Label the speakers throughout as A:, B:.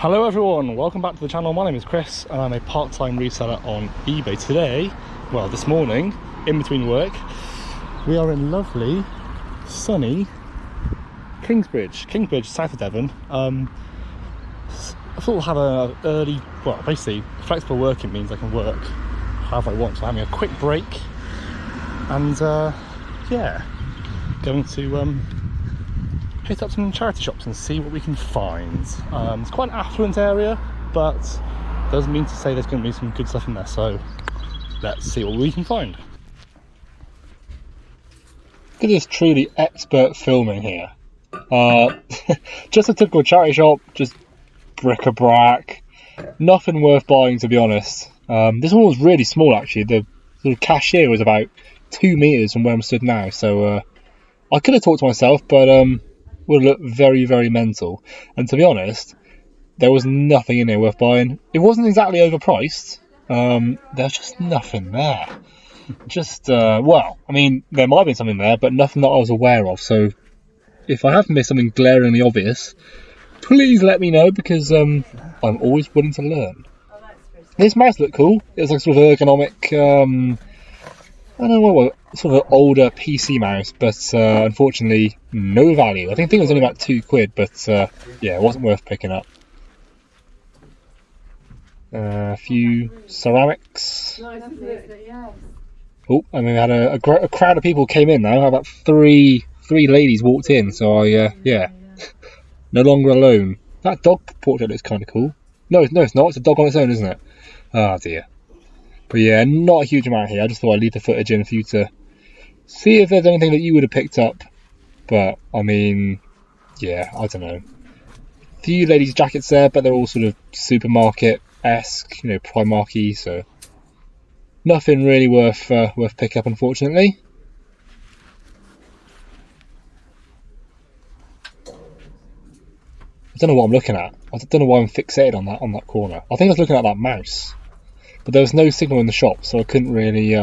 A: Hello everyone, welcome back to the channel. My name is Chris and I'm a part-time reseller on eBay. Today, well this morning, in between work, we are in lovely, sunny Kingsbridge, south of Devon. I thought we'll have an early, well basically flexible working means I can work however I want. So having a quick break and yeah, going to hit up some charity shops and see what we can find. It's quite an affluent area, but doesn't mean to say there's going to be some good stuff in there, so let's see what we can find. Look at this truly expert filming here. Just a typical charity shop, just bric-a-brac, nothing worth buying to be honest. This one was really small actually. The cashier was about 2 meters from where I'm stood now, so I could have talked to myself, but would look very, very mental. And to be honest, there was nothing in there worth buying. It wasn't exactly overpriced. There's just nothing there. Just, well, I mean, there might have been something there, but nothing that I was aware of. So if I have missed something glaringly obvious, please let me know, because I'm always willing to learn. This mouse looked cool. It was like sort of ergonomic, I don't know what, sort of an older PC mouse, but unfortunately no value. I think it was only about £2, but yeah, it wasn't worth picking up. A few ceramics. Oh, and we had a crowd of people came in now. About three ladies walked in, so I yeah, no longer alone. That dog portrait looks kind of cool. No, it's not. It's a dog on its own, isn't it? Oh dear. But yeah, not a huge amount here. I just thought I'd leave the footage in for you to see if there's anything that you would have picked up. But, I mean, yeah, I don't know. A few ladies' jackets there, but they're all sort of supermarket-esque, you know, Primark-y, so nothing really worth pick up, unfortunately. I don't know what I'm looking at. I don't know why I'm fixated on that corner. I think I was looking at that mouse. But there was no signal in the shop, so I couldn't really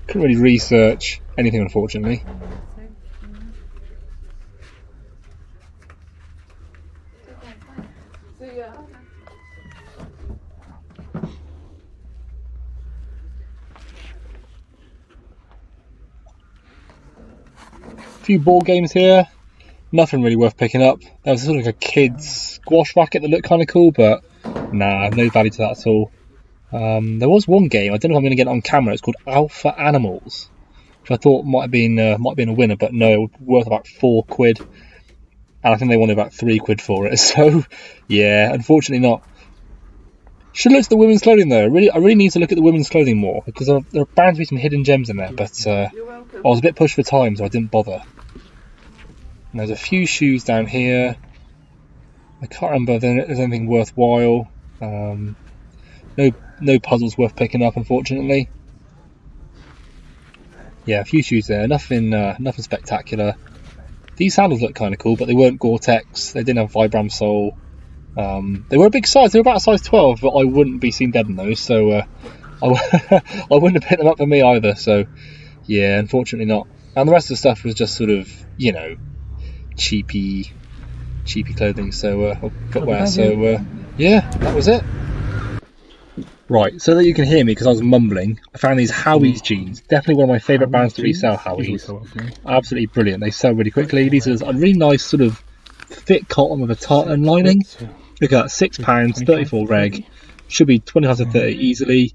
A: research anything, unfortunately. A few board games here. Nothing really worth picking up. There was sort of like a kid's squash racket that looked kind of cool, but nah, no value to that at all. There was one game, I don't know if I'm going to get it on camera, it's called Alpha Animals, which I thought might have been a winner, but no, it was worth about £4, and I think they wanted about £3 for it, so yeah, unfortunately not. Should look at the women's clothing though. I really need to look at the women's clothing more, because there are bound to be some hidden gems in there, but I was a bit pushed for time, so I didn't bother. And there's a few shoes down here. I can't remember if there's anything worthwhile. No puzzles worth picking up, unfortunately. Yeah, a few shoes there. Nothing spectacular. These sandals look kind of cool, but they weren't Gore-Tex. They didn't have Vibram sole. They were a big size. They were about a size 12, but I wouldn't be seen dead in those. So I wouldn't have picked them up for me either. So yeah, unfortunately not. And the rest of the stuff was just sort of, you know, cheapy clothing. So footwear. So yeah, that was it. Right, so that you can hear me because I was mumbling, I found these Howie's jeans. Definitely one of my favourite brands to resell, Howie's. Absolutely brilliant. They sell really quickly. These are a really nice sort of thick cotton with a tartan lining. Look at that, £6, 34 reg. Should be 25 to 30 easily.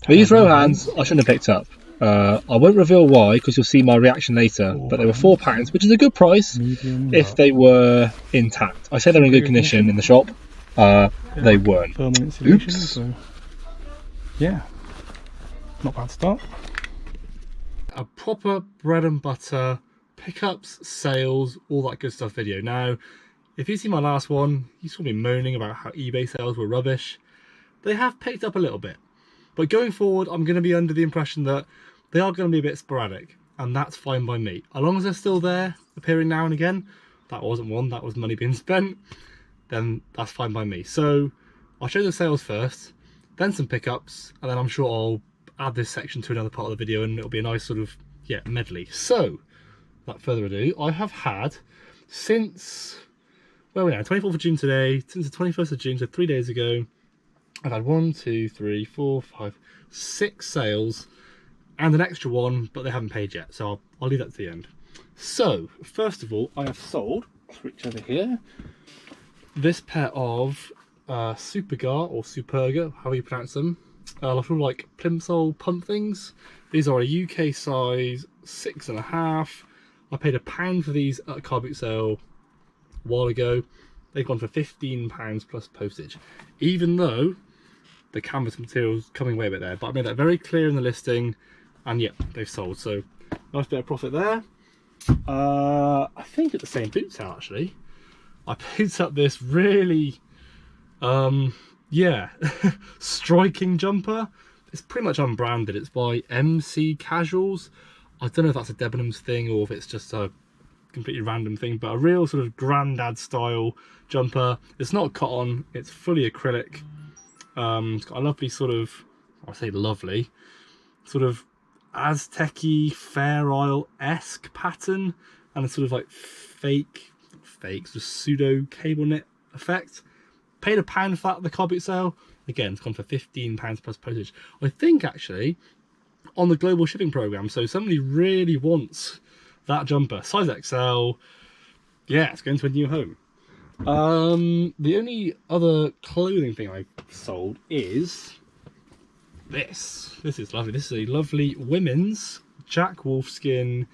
A: These Rohans I shouldn't have picked up. I won't reveal why because you'll see my reaction later, but they were £4, which is a good price if they were intact. I said they're in good condition in the shop. They weren't. Oops. Yeah, not bad start. A proper bread and butter, pickups, sales, all that good stuff video. Now, if you see my last one, you saw me moaning about how eBay sales were rubbish. They have picked up a little bit, but going forward, I'm going to be under the impression that they are going to be a bit sporadic, and that's fine by me. As long as they're still there, appearing now and again, that wasn't one, that was money being spent, then that's fine by me. So I'll show the sales first, then some pickups, and then I'm sure I'll add this section to another part of the video and it'll be a nice sort of, yeah, medley. So, without further ado, I have had, since
B: Where are we now? 24th of June today. Since the 21st of June, so 3 days ago, I've had 1, 2, 3, 4, 5, 6 sales and an extra one, but they haven't paid yet, so I'll leave that to the end. So, first of all, I have sold, switch over here, this pair of Superga or Superga, however you pronounce them. Little like plimsoll pump things. These are a UK size 6.5. I paid £1 for these at a car boot sale a while ago. They've gone for £15 plus postage, even though the canvas material's coming away a bit there, but I made that very clear in the listing, and yeah, they've sold, so nice bit of profit there. I think at the same boot sale actually, I picked up this really yeah striking jumper. It's pretty much unbranded. It's by MC Casuals. I don't know if that's a Debenhams thing or if it's just a completely random thing, but a real sort of granddad style jumper. It's not cotton, it's fully acrylic. It's got a lovely sort of, I say lovely, sort of Aztec-y, Fair Isle-esque pattern, and a sort of like fake, sort of pseudo cable knit effect. Paid £1 for that at the car boot sale. Again, it's gone for £15 plus postage. I think actually on the global shipping program, so somebody really wants that jumper, size XL. Yeah, it's going to a new home. The only other clothing thing I've sold is this. This is lovely. This is a lovely women's Jack Wolfskin.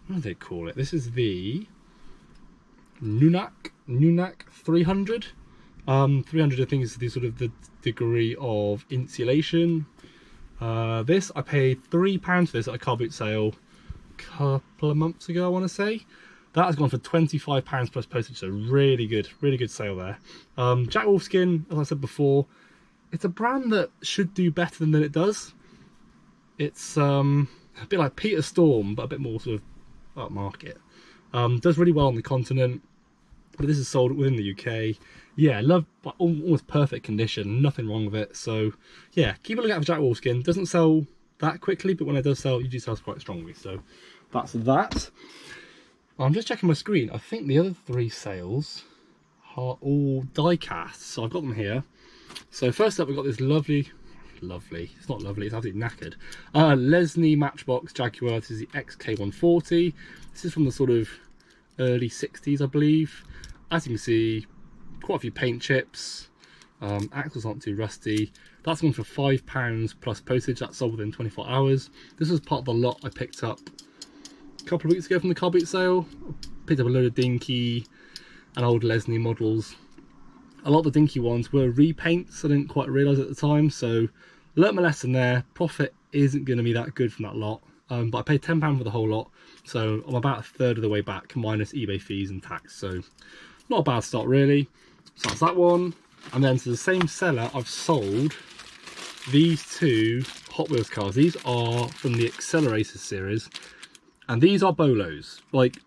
B: What do they call it? This is the Nunak 300. 300 I think is the sort of the degree of insulation. This I paid £3 for this at a car boot sale a couple of months ago, I want to say. That has gone for £25 plus postage, so really good sale there. Jack Wolfskin, as I said before, it's a brand that should do better than it does. It's a bit like Peter Storm, but a bit more sort of upmarket. Does really well on the continent, but this is sold within the UK. Yeah, love, almost perfect condition, nothing wrong with it. So yeah, keep a look out for Jack Wolfskin. Doesn't sell that quickly, but when it does sell, it usually sells quite strongly. So that's that. I'm just checking my screen. I think the other 3 sales are all die casts, so I've got them here. So first up, we've got this lovely, it's not lovely, it's absolutely knackered, Lesney Matchbox Jaguar. This is the XK140. This is from the sort of early 60s, I believe. As you can see, quite a few paint chips. Axles aren't too rusty. That's gone for £5 plus postage. That's sold within 24 hours. This was part of the lot I picked up a couple of weeks ago from the car boot sale. Picked up a load of dinky and old Lesney models. A lot of the dinky ones were repaints. I didn't quite realise at the time, so learnt my lesson there. Profit isn't going to be that good from that lot, but I paid £10 for the whole lot, so I'm about a third of the way back minus eBay fees and tax, so not a bad start really. So that's that one. And then to the same seller, I've sold these 2 Hot Wheels cars. These are from the Accelerator series, and these are bolos. Like,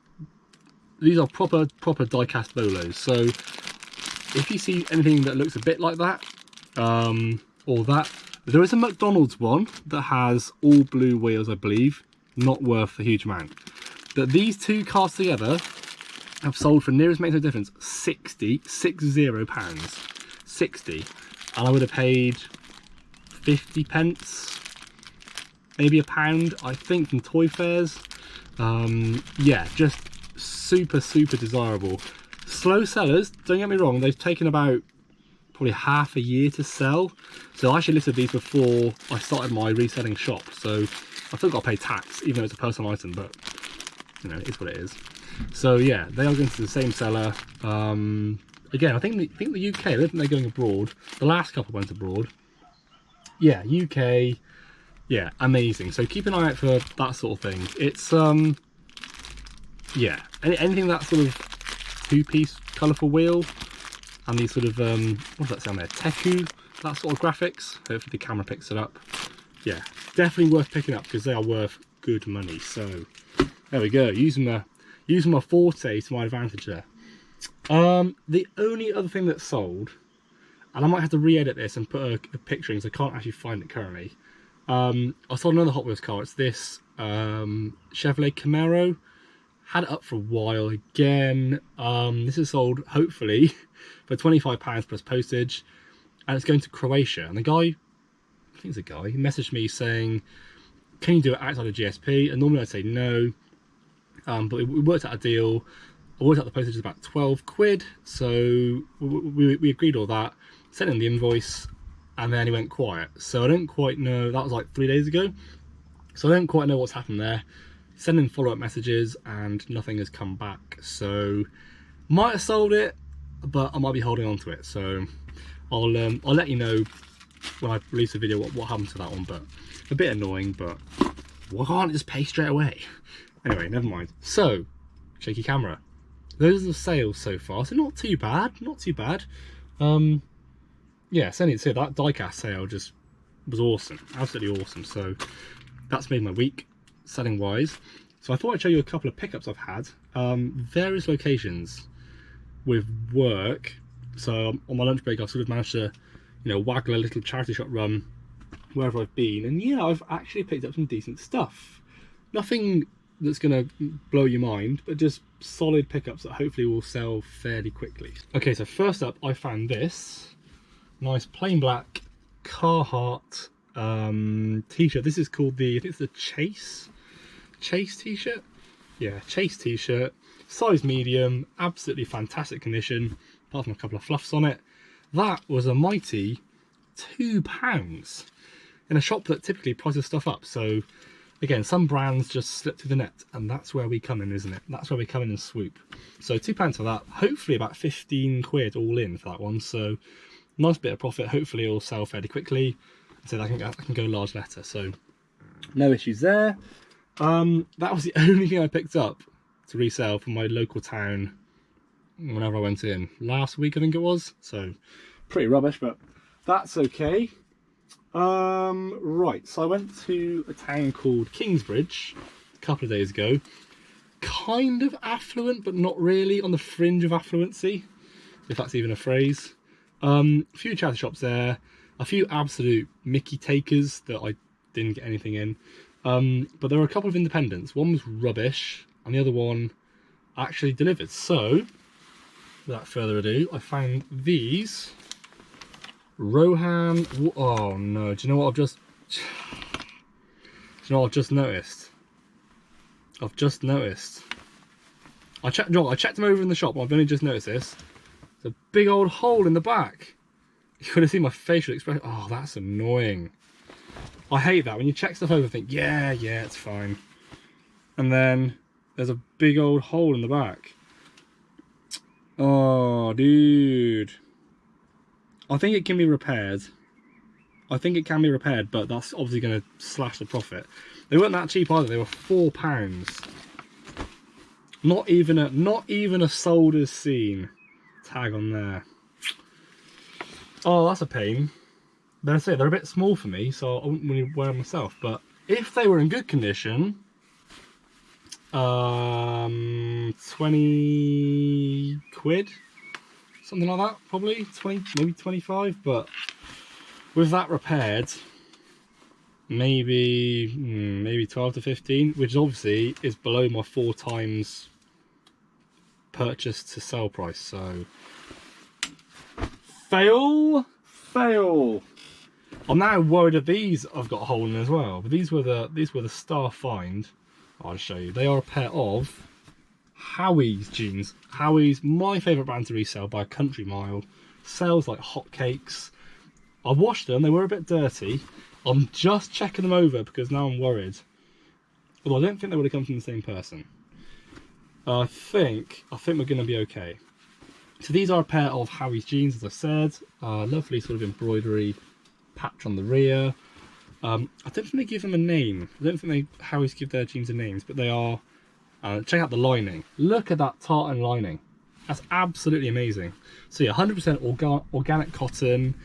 B: these are proper die-cast bolos. So if you see anything that looks a bit like that, or that, there is a McDonald's one that has all blue wheels, I believe. Not worth a huge amount. But these 2 cars together have sold for, nearest makes no difference, £60. 60. And I would have paid 50 pence, maybe £1, I think, from toy fairs. Yeah, just super desirable. Slow sellers, don't get me wrong, they've taken about probably half a year to sell. So I actually listed these before I started my reselling shop, so I've still got to pay tax, even though it's a personal item, but you know, it is what it is. So yeah, they are going to the same seller. Again, I think the UK, I don't think they're going abroad. The last couple went abroad. Yeah, UK, yeah, amazing. So keep an eye out for that sort of thing. It's yeah, anything that sort of 2-piece colourful wheel and these sort of what does that sound there? Teku, that sort of graphics. Hopefully the camera picks it up. Yeah, definitely worth picking up because they are worth good money. So there we go, using my forte to my advantage there. The only other thing that's sold, and I might have to re-edit this and put a picture in because I can't actually find it currently. I sold another Hot Wheels car. It's this Chevrolet Camaro. Had it up for a while again. This is sold, hopefully, for £25 plus postage. And it's going to Croatia. And the guy, I think it's a guy, he messaged me saying, can you do it outside of GSP? And normally I'd say no. But we worked out a deal. I worked out the postage is about 12 quid. So we agreed all that. Sent him the invoice. And then he went quiet. So I don't quite know. That was like 3 days ago. So I don't quite know what's happened there. Sending follow-up messages and nothing has come back. So might have sold it, but I might be holding on to it. So I'll let you know when I release a video what happened to that one. But a bit annoying, but why can't it just pay straight away? Anyway, never mind. So shaky camera. Those are the sales so far. So not too bad. Not too bad. Yeah, sending it to that diecast sale just was awesome, absolutely awesome. So that's made my week selling wise. So I thought I'd show you a couple of pickups I've had, various locations with work. So on my lunch break I've sort of managed to, you know, waggle a little charity shop run wherever I've been, and yeah, I've actually picked up some decent stuff. Nothing that's gonna blow your mind, but just solid pickups that hopefully will sell fairly quickly. Okay, so first up I found this nice plain black Carhartt t-shirt. This is called the, I think it's the Chase t-shirt. Yeah, Chase t-shirt, size medium, absolutely fantastic condition, apart from a couple of fluffs on it. That was a mighty £2 in a shop that typically prices stuff up. So again, some brands just slip through the net, and that's where we come in, isn't it? That's where we come in and swoop. So £2 for that, hopefully about 15 quid all in for that one. So nice bit of profit. Hopefully it'll sell fairly quickly, so that I can go large letter. So no issues there. That was the only thing I picked up to resell from my local town whenever I went in last week, I think it was. So pretty rubbish, but that's okay. Right, so I went to a town called Kingsbridge a couple of days ago. Kind of affluent, but not really, on the fringe of affluency, if that's even a phrase. A few charity shops there, a few absolute Mickey takers that I didn't get anything in. But there were a couple of independents. One was rubbish, and the other one actually delivered. So, without further ado, I found these. Rohan, oh no, do you know what I've just noticed? I checked them over in the shop, and I've only just noticed this. There's a big old hole in the back. You could have seen my facial expression. Oh, that's annoying. I hate that when you check stuff over and think, yeah, it's fine, and then there's a big old hole in the back. Oh, dude. I think it can be repaired. But that's obviously going to slash the profit. They weren't that cheap either. They were £4. Not even a sold as seen tag on there. Oh, that's a pain. They're a bit small for me, so I wouldn't really wear them myself. But if they were in good condition, 20 quid, something like that, probably 20, maybe 25. But with that repaired, maybe 12 to 15, which obviously is below my 4 times purchase to sell price. So fail. I'm now worried of these. I've got a hole in as well. But these were the star find. I'll show you. They are a pair of Howie's jeans. Howie's, my favourite brand to resell by a country mile. Sells like hotcakes. I washed them. They were a bit dirty. I'm just checking them over because now I'm worried. Although I don't think they would have come from the same person. I think we're going to be okay. So these are a pair of Howie's jeans, as I said. Lovely sort of embroidery patch on the rear. I don't think they give them a name. I don't think Howie's give their jeans a names, but they are. Check out the lining. Look at that tartan lining. That's absolutely amazing. So yeah, 100% organic cotton.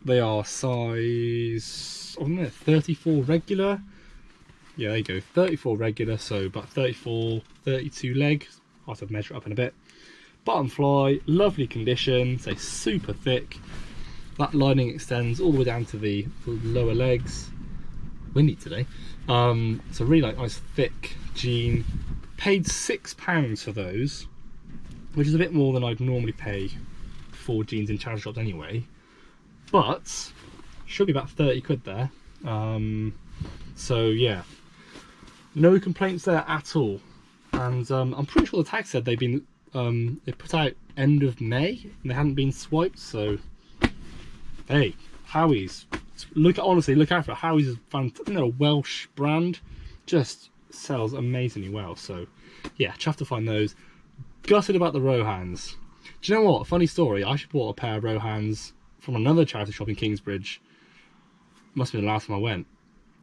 B: They are size 34 regular. Yeah, there you go, 34 regular, so about 34, 32 legs. I'll have to measure it up in a bit. Bottom fly, lovely condition, say super thick. That lining extends all the way down to the lower legs. Windy today. So really nice thick jean. Paid £6 for those, which is a bit more than I'd normally pay for jeans in charity shops anyway, but should be about 30 quid there. So yeah, no complaints there at all. And I'm pretty sure the tag said they've been they put out end of May and they hadn't been swiped. So hey, Howie's, honestly look out for it. Howie's is a Welsh brand, just sells amazingly well. So yeah, chuffed to find those. Gutted about the Rohans. Do you know what? Funny story. I actually bought a pair of Rohans from another charity shop in Kingsbridge. Must have been the last time I went,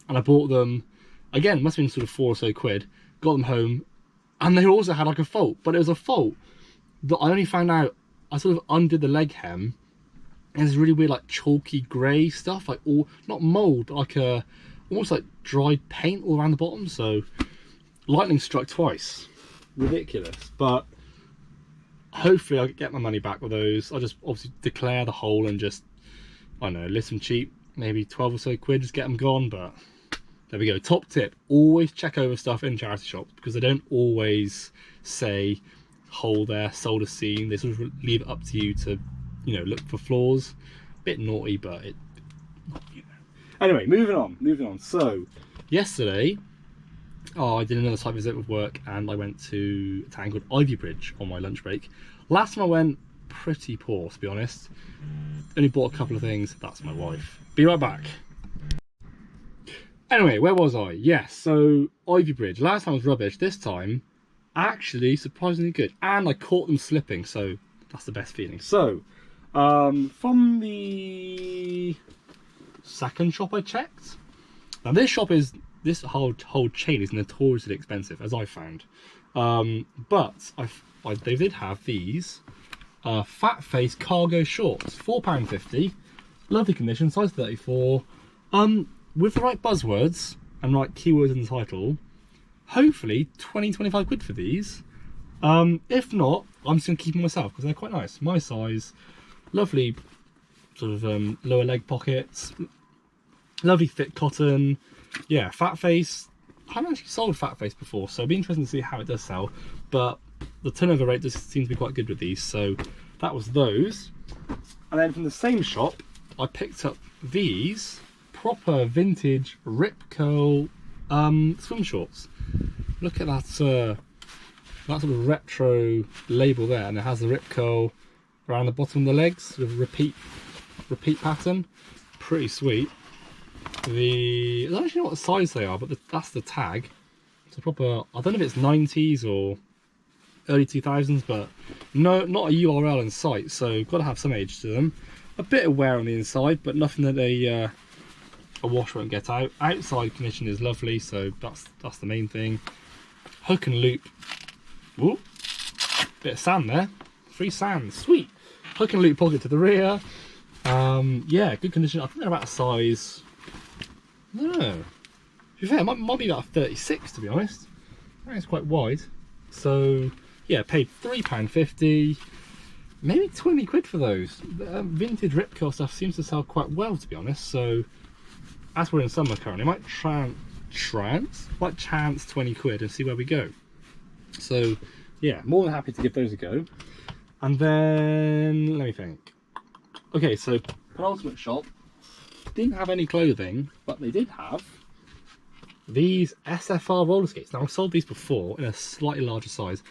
B: and I bought them again. Must have been sort of £4 or so. Got them home, and they also had like a fault, but it was a fault that I only found out. I sort of undid the leg hem, and there's really weird like chalky grey stuff, like all not mould, but like a almost like dried paint all around the bottom. So lightning struck twice. Ridiculous. But hopefully I'll get my money back with those. I'll just obviously declare the hole and just, I don't know, list them cheap, maybe 12 or so quid, just get them gone. But there we go. Top tip, always check over stuff in charity shops, because they don't always say hole there, sold as seen. They sort of leave it up to you to, you know, look for flaws. Bit naughty, but it, you know. Anyway, moving on. So yesterday I did another site visit with work, and I went to a town called Ivy Bridge on my lunch break. Last time I went, pretty poor to be honest. Only bought a couple of things. That's my wife. Be right back. Anyway, where was I? Yes, so Ivy Bridge. Last time was rubbish. This time, actually surprisingly good. And I caught them slipping, so that's the best feeling. So, from the second shop I checked. Now this shop is, this whole chain is notoriously expensive, as I found. But they did have these fat face cargo shorts, £4.50, lovely condition, size 34. With the right buzzwords and right keywords in the title, hopefully 20-25 quid for these. If not, I'm just gonna keep them myself because they're quite nice. My size, lovely sort of lower leg pockets, lovely thick cotton. Yeah, fat face. I haven't actually sold fat face before, so it'll be interesting to see how it does sell. But the turnover rate just seems to be quite good with these, so that was those. And then from the same shop, I picked up these proper vintage rip curl swim shorts. Look at that, that sort of retro label there, and it has the rip curl around the bottom of the legs, sort of repeat pattern. Pretty sweet. I don't actually know what size they are, but that's the tag. It's a proper, I don't know if it's 90s or early 2000s, but no, not a URL in sight, so got to have some age to them. A bit of wear on the inside, but nothing that a wash won't get out. Outside condition is lovely, so that's the main thing. Hook and loop. Whoop. Bit of sand there. Free sand, sweet. Hook and loop pocket to the rear. Yeah, good condition. I think they're about a size, I don't know. To be fair, it might be about a 36 to be honest. I think it's quite wide. So yeah, paid £3.50, maybe 20 quid for those. Vintage rip curl stuff seems to sell quite well to be honest. So as we're in summer currently, I might chance 20 quid and see where we go. So yeah, more than happy to give those a go. And then let me think. Okay, so penultimate shop didn't have any clothing, but they did have these Sfr roller skates. Now I've sold these before in a slightly larger size.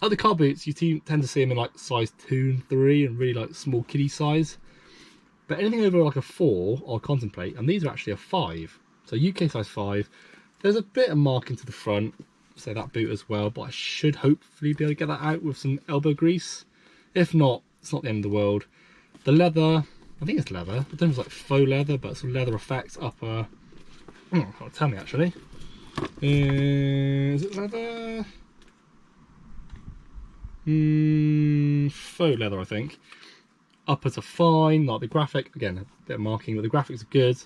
B: Other car boots, you tend to see them in like size 2 and 3 and really like small kiddie size. But anything over like a 4, I'll contemplate. And these are actually a 5, so UK size 5. There's a bit of marking to the front, so that boot as well. But I should hopefully be able to get that out with some elbow grease. If not, it's not the end of the world. The leather, I think it's leather. I don't know if it's like faux leather, but some leather effects upper. Can't tell me actually. Is it leather? Faux leather, I think. Uppers are fine, like the graphic, again, a bit of marking, but the graphics are good.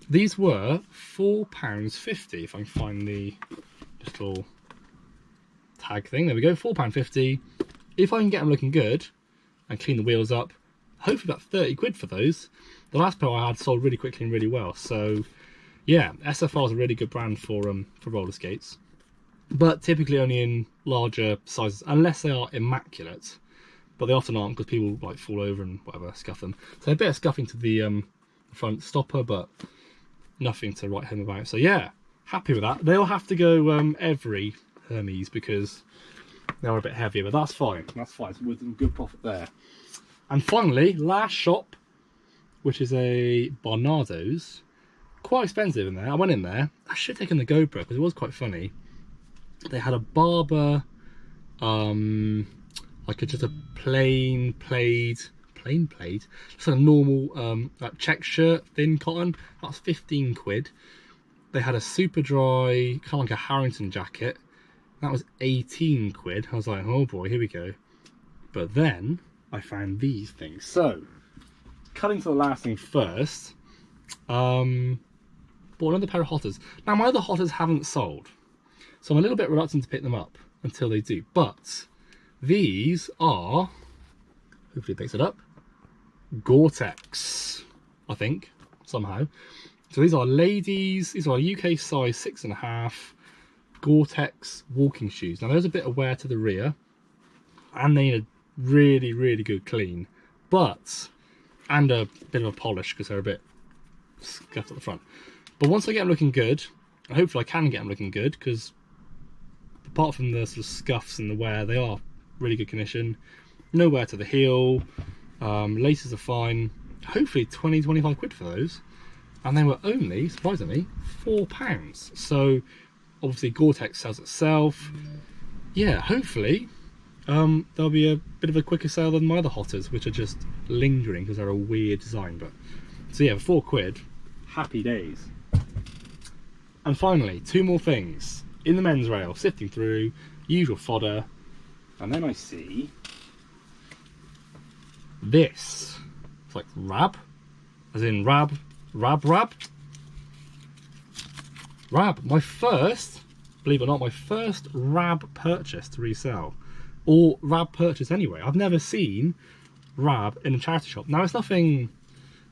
B: These were £4.50, if I can find the little tag thing. There we go, £4.50. If I can get them looking good and clean the wheels up, hopefully about 30 quid for those. The last pair I had sold really quickly and really well. So yeah, Sfr is a really good brand for roller skates. but typically only in larger sizes, unless they are immaculate. But they often aren't, because people like fall over and whatever, scuff them. So a bit of scuffing to the front stopper, but nothing to write home about. So yeah, happy with that. They'll have to go every Hermes because they are a bit heavier, but that's fine. That's fine. So with some good profit there. And finally, last shop, which is a Barnardo's. Quite expensive in there. I went in there. I should have taken the GoPro because it was quite funny. They had a Barber, like just a plain plaid, just a normal like check shirt, thin cotton. That was 15 quid. They had a super dry, kind of like a Harrington jacket. That was 18 quid. I was like, oh boy, here we go. But then I found these things. So, cutting to the last thing first. Bought another pair of hotters. Now my other hotters haven't sold, so I'm a little bit reluctant to pick them up until they do. But these are, hopefully it picks it up, Gore-Tex, I think, somehow. So these are ladies, these are UK size 6.5 Gore-Tex walking shoes. Now there's a bit of wear to the rear, and they need a really, really good clean, and a bit of a polish because they're a bit scuffed at the front. But once I get them looking good, and hopefully I can get them looking good, because apart from the sort of scuffs and the wear, they are really good condition. No wear to the heel, laces are fine. Hopefully 20-25 quid for those. And they were only, surprisingly, £4. So obviously Gore-Tex sells itself. Yeah, hopefully there'll be a bit of a quicker sale than my other hotters, which are just lingering because they're a weird design. But so yeah, for £4, happy days. And finally, two more things. In the men's rail, sifting through, usual fodder, and then I see this. It's like Rab, as in Rab. My first, believe it or not, my first Rab purchase to resell, or Rab purchase anyway. I've never seen Rab in a charity shop. Now it's nothing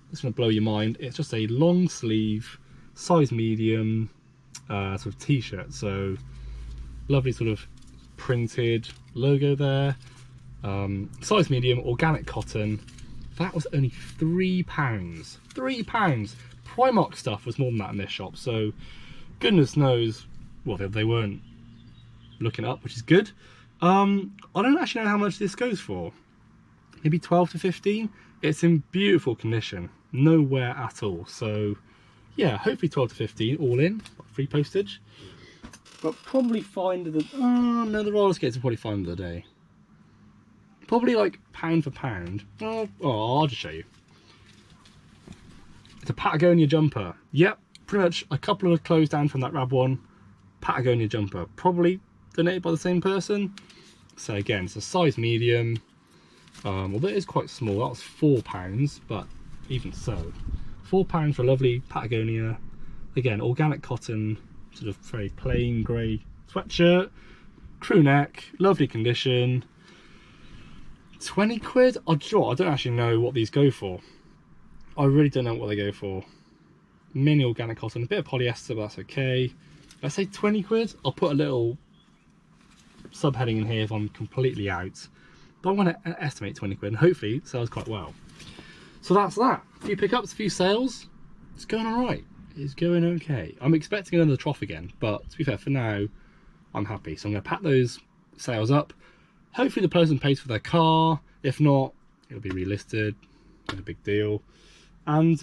B: that's going to blow your mind. It's just a long sleeve, size medium, sort of t-shirt. So lovely sort of printed logo there. Size medium, organic cotton. That was only £3. £3. Primark stuff was more than that in this shop. So goodness knows, well, they weren't looking up, which is good. I don't actually know how much this goes for. Maybe 12 to 15. It's in beautiful condition, no wear at all. So yeah, hopefully 12 to 15 all in, free postage. But probably find the, oh no, the roller skates are probably fine the day. Probably like pound for pound. Oh, I'll just show you. It's a Patagonia Jumper. Yep, pretty much a couple of clothes down from that Rab one. Patagonia Jumper, probably donated by the same person. So again, it's a size medium. Although it is quite small, that was £4, but even so, £4 for a lovely Patagonia. Again, organic cotton, sort of very plain grey sweatshirt, crew neck, lovely condition. 20 quid? I don't actually know what these go for. I really don't know what they go for. Mini organic cotton, a bit of polyester, but that's okay. Let's say 20 quid. I'll put a little subheading in here if I'm completely out. But I'm going to estimate 20 quid and hopefully it sells quite well. So that's that. A few pickups, a few sales. It's going alright. It's going okay. I'm expecting another trough again, but to be fair, for now, I'm happy. So I'm going to pack those sales up. Hopefully the person pays for their car. If not, it'll be relisted. No big deal. And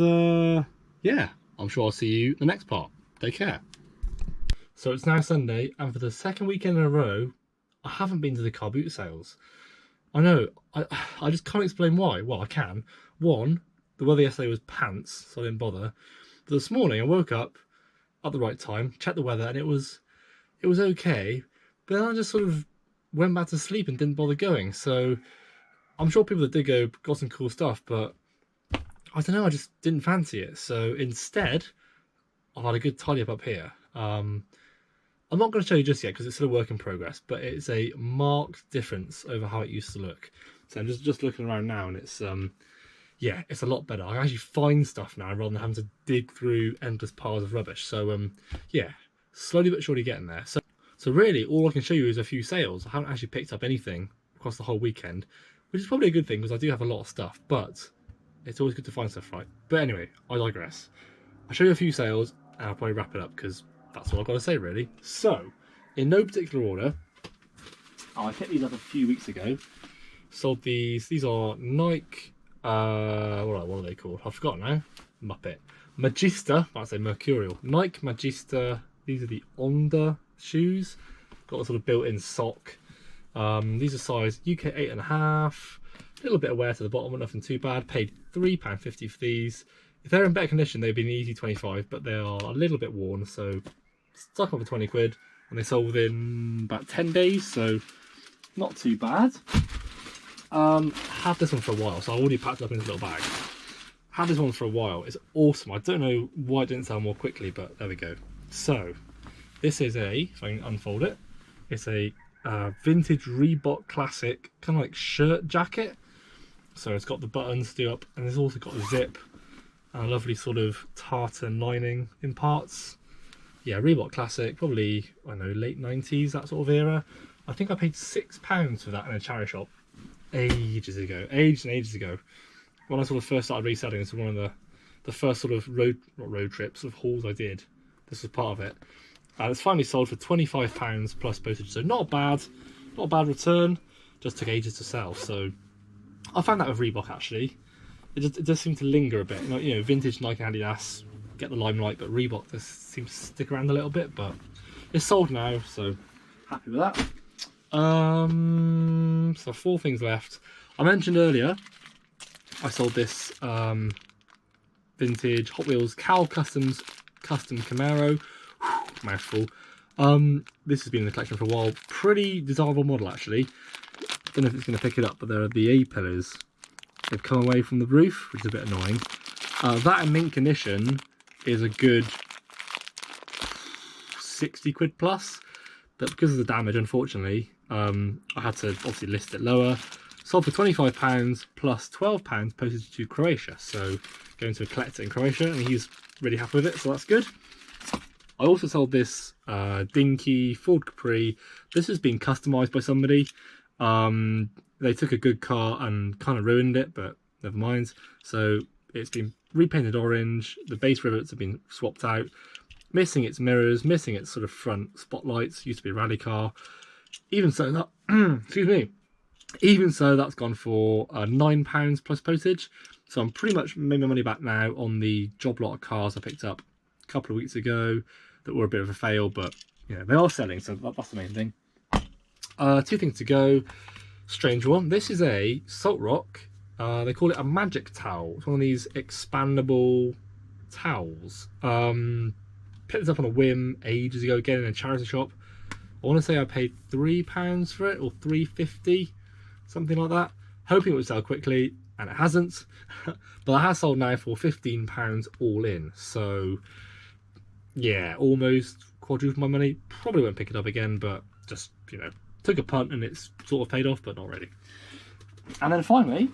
B: yeah, I'm sure I'll see you in the next part. Take care. So it's now Sunday, and for the second weekend in a row, I haven't been to the car boot sales. I know, I just can't explain why. Well, I can. One, the weather yesterday was pants, so I didn't bother. But this morning I woke up at the right time, checked the weather, and it was okay. But then I just sort of went back to sleep and didn't bother going. So I'm sure people that did go got some cool stuff, but I don't know, I just didn't fancy it. So instead, I've had a good tidy up here. I'm not going to show you just yet because it's still a work in progress, but it's a marked difference over how it used to look. So I'm just looking around now, and it's yeah, it's a lot better. I actually find stuff now rather than having to dig through endless piles of rubbish. So yeah, slowly but surely getting there. So So really, all I can show you is a few sales. I haven't actually picked up anything across the whole weekend, which is probably a good thing because I do have a lot of stuff, but it's always good to find stuff, right? But anyway, I digress. I'll show you a few sales and I'll probably wrap it up because that's all I've got to say, really. So, in no particular order, I picked these up a few weeks ago. Sold these. These are Nike, what are they called? I've forgotten now. Muppet. Magista, I'd say Mercurial. Nike Magista. These are the Onda shoes. Got a sort of built-in sock. These are size UK 8.5. A little bit of wear to the bottom, but nothing too bad. Paid £3.50 for these. If they're in better condition, they'd be an easy 25, but they are a little bit worn, so stuck them for 20 quid, and they sold within about 10 days, so not too bad. Had this one for a while, so I already packed it up in this little bag. Had this one for a while. It's awesome. I don't know why it didn't sell more quickly, but there we go. So this is if I can unfold it, it's a vintage Reebok classic kind of like shirt jacket. So it's got the buttons still up, and it's also got a zip and a lovely sort of tartan lining in parts. Yeah, Reebok classic, probably, I don't know, late 90s, that sort of era. I think I paid £6 for that in a charity shop ages ago, ages ago. When I sort of first started reselling, this was one of the first sort of not road trips, sort of hauls I did. This was part of it. It's finally sold for £25 plus postage, so not a bad return. Just took ages to sell, so I found that with Reebok actually. It does seem to linger a bit. You know, vintage Nike and Adidas get the limelight, but Reebok does seem to stick around a little bit. But it's sold now, so happy with that. So 4 things left. I mentioned earlier I sold this vintage Hot Wheels Cal custom Camaro. Mouthful. This has been in the collection for a while. Pretty desirable model actually. Don't know if it's going to pick it up, but there are the A-pillars. They've come away from the roof, which is a bit annoying. That in mint condition is a good 60 quid plus, but because of the damage, unfortunately, I had to obviously list it lower. Sold for £25 plus £12 postage to Croatia, so going to a collector in Croatia, and he's really happy with it, so that's good. I also sold this dinky Ford Capri. This has been customised by somebody. They took a good car and kind of ruined it, but never mind. So it's been repainted orange. The base rivets have been swapped out. Missing its mirrors, missing its sort of front spotlights. Used to be a rally car. Even so, that excuse me. Even so, that's gone for £9 plus postage. So I'm pretty much made my money back now on the job lot of cars I picked up a couple of weeks ago that were a bit of a fail, but you know, they are selling, so that's the main thing. 2 things to go. Strange one. This is a Salt Rock. They call it a magic towel. It's one of these expandable towels. Picked this up on a whim ages ago, again in a charity shop. I want to say I paid £3 for it, or £3.50, something like that. Hoping it would sell quickly, and it hasn't. But it has sold now for £15 all in. So yeah, almost quadrupled my money. Probably won't pick it up again, but just, you know, took a punt and it's sort of paid off, but not really. And then finally,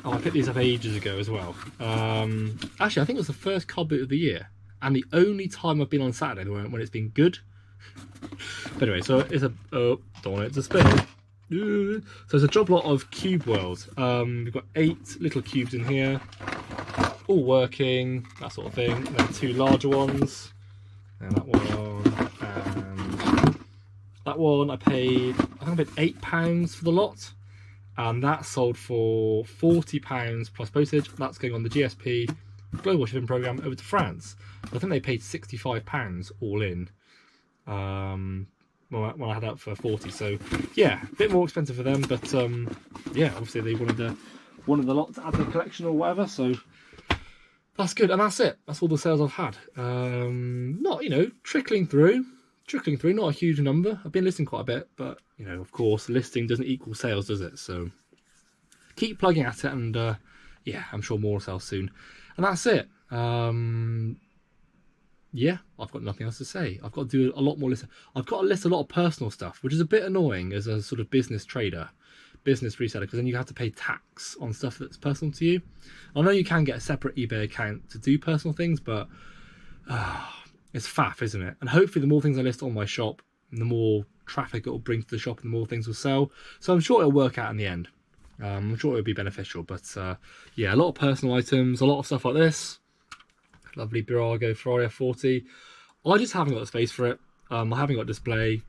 B: I picked these up ages ago as well. Actually, I think it was the first car boot of the year, and the only time I've been on Saturday when it's been good. But anyway, so it's a don't want it to spill. So it's a job lot of Cube World. We've got 8 little cubes in here, all working, that sort of thing. And then 2 larger ones, and that one, and that one. I think I paid £8 for the lot, and that sold for £40 plus postage. That's going on the GSP global shipping program over to France. I think they paid £65 all in. When I had out for 40, so yeah, a bit more expensive for them, but yeah, obviously they wanted the lot to add to the collection or whatever, so that's good. And that's it. That's all the sales I've had. Not, you know, trickling through, not a huge number. I've been listing quite a bit, but you know, of course, listing doesn't equal sales, does it? So keep plugging at it, and yeah, I'm sure more will sell soon. And that's it. Yeah, I've got nothing else to say. I've got to do a lot more list. I've got to list a lot of personal stuff, which is a bit annoying as a sort of business trader, business reseller, because then you have to pay tax on stuff that's personal to you. I know you can get a separate eBay account to do personal things, but it's faff, isn't it? And hopefully the more things I list on my shop and the more traffic it will bring to the shop and the more things will sell. So I'm sure it'll work out in the end. I'm sure it'll be beneficial. But yeah, a lot of personal items, a lot of stuff like this. Lovely Burago Ferrari F40. I just haven't got the space for it. I haven't got display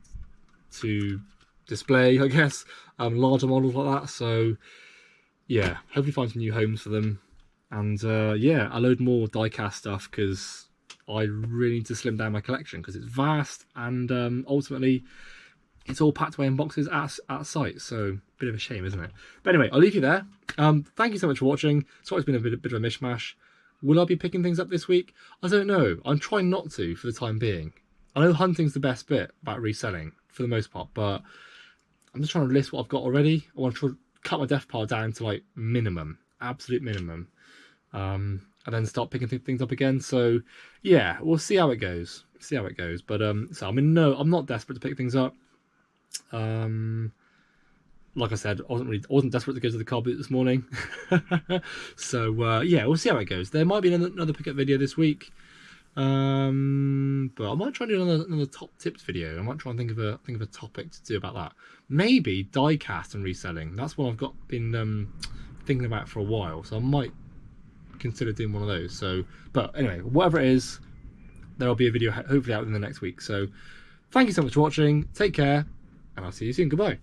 B: to display, I guess, larger models like that. So yeah, hopefully find some new homes for them. And yeah, a load more die-cast stuff, because I really need to slim down my collection, because it's vast, and ultimately it's all packed away in boxes at site. So bit of a shame, isn't it? But anyway, I'll leave you there. Thank you so much for watching. Sorry it's been a bit of a mishmash. Will I be picking things up this week? I don't know. I'm trying not to for the time being. I know hunting's the best bit about reselling for the most part, but I'm just trying to list what I've got already. I want to cut my death pile down to like minimum, absolute minimum, and then start picking things up again. So yeah, we'll see how it goes. See how it goes. But so I'm I'm not desperate to pick things up. Like I said, I wasn't desperate to go to the car boot this morning. So yeah, we'll see how it goes. There might be another pickup video this week, but I might try and do another top tips video. I might try and think of a topic to do about that. Maybe die cast and reselling. That's what I've been thinking about for a while. So I might consider doing one of those. So, but anyway, whatever it is, there'll be a video hopefully out in the next week. So thank you so much for watching. Take care, and I'll see you soon. Goodbye.